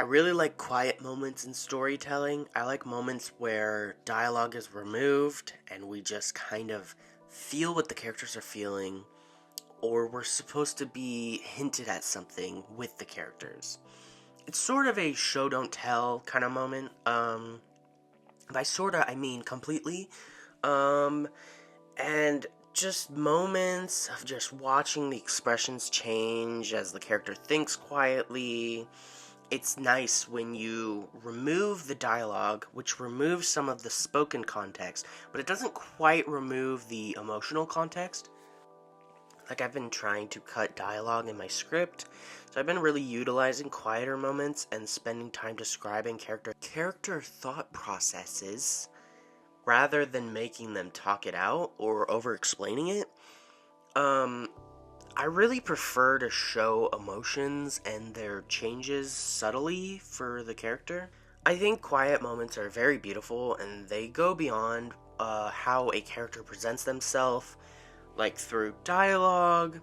I really like quiet moments in storytelling. I like moments where dialogue is removed and we just kind of feel what the characters are feeling, or we're supposed to be hinted at something with the characters. It's sort of a show don't tell kind of moment. By sorta, I mean completely. Um, and just moments of just watching the expressions change as the character thinks quietly. It's nice when you remove the dialogue, which removes some of the spoken context, but it doesn't quite remove the emotional context. Like, I've been trying to cut dialogue in my script, so I've been really utilizing quieter moments and spending time describing character thought processes rather than making them talk it out or over explaining it. Um, I really prefer to show emotions and their changes subtly for the character. I think quiet moments are very beautiful and they go beyond how a character presents themselves, like through dialogue.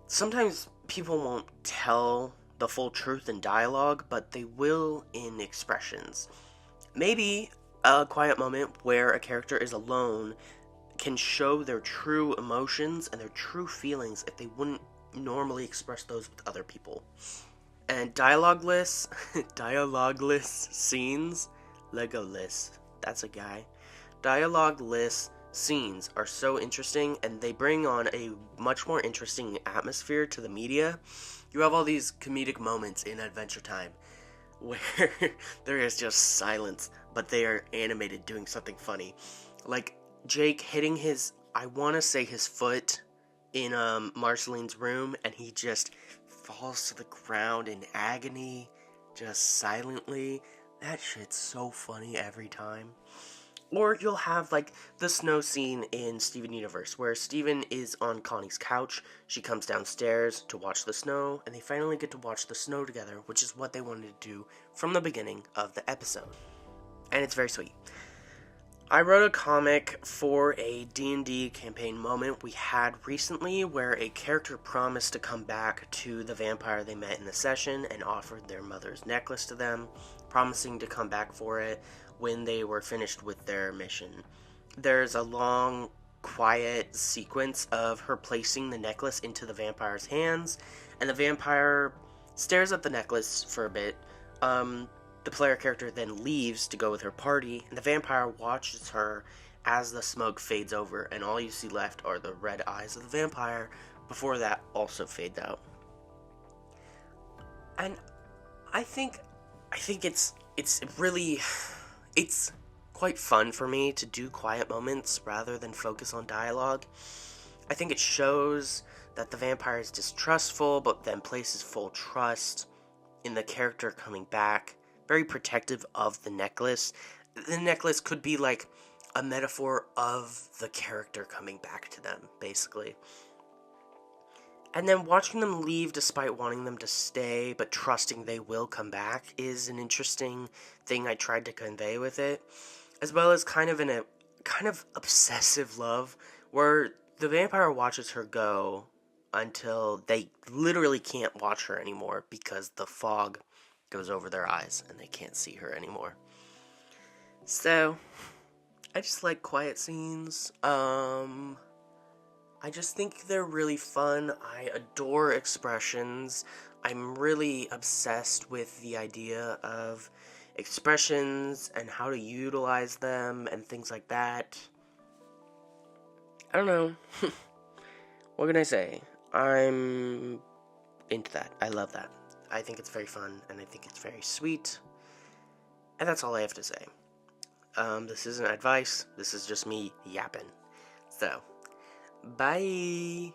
Sometimes people won't tell the full truth in dialogue, but they will in expressions. Maybe a quiet moment where a character is alone can show their true emotions and their true feelings if they wouldn't normally express those with other people. And dialogueless, dialogueless scenes, Legolas, that's a guy. Dialogueless scenes are so interesting and they bring on a much more interesting atmosphere to the media. You have all these comedic moments in Adventure Time where there is just silence, but they are animated doing something funny. Like Jake hitting I want to say his foot in Marceline's room, and he just falls to the ground in agony, just silently. That shit's so funny every time. Or you'll have, like, the snow scene in Steven Universe, where Steven is on Connie's couch, she comes downstairs to watch the snow, and they finally get to watch the snow together, which is what they wanted to do from the beginning of the episode. And it's very sweet. I wrote a comic for a D&D campaign moment we had recently where a character promised to come back to the vampire they met in the session and offered their mother's necklace to them, promising to come back for it when they were finished with their mission. There's a long, quiet sequence of her placing the necklace into the vampire's hands, and the vampire stares at the necklace for a bit. The player character then leaves to go with her party, and the vampire watches her as the smoke fades over, and all you see left are the red eyes of the vampire before that also fades out. And I think it's quite fun for me to do quiet moments rather than focus on dialogue. I think it shows that the vampire is distrustful, but then places full trust in the character coming back, very protective of the necklace. The necklace could be like a metaphor of the character coming back to them, basically. And then watching them leave despite wanting them to stay, but trusting they will come back is an interesting thing I tried to convey with it. As well as kind of obsessive love, where the vampire watches her go until they literally can't watch her anymore because the fog goes over their eyes and they can't see her anymore. So, I just like quiet scenes. I just think they're really fun. I adore expressions. I'm really obsessed with the idea of expressions and how to utilize them and things like that. I don't know. What can I say? I'm into that. I love that. I think it's very fun, and I think it's very sweet. And that's all I have to say. This isn't advice. This is just me yapping. So, bye!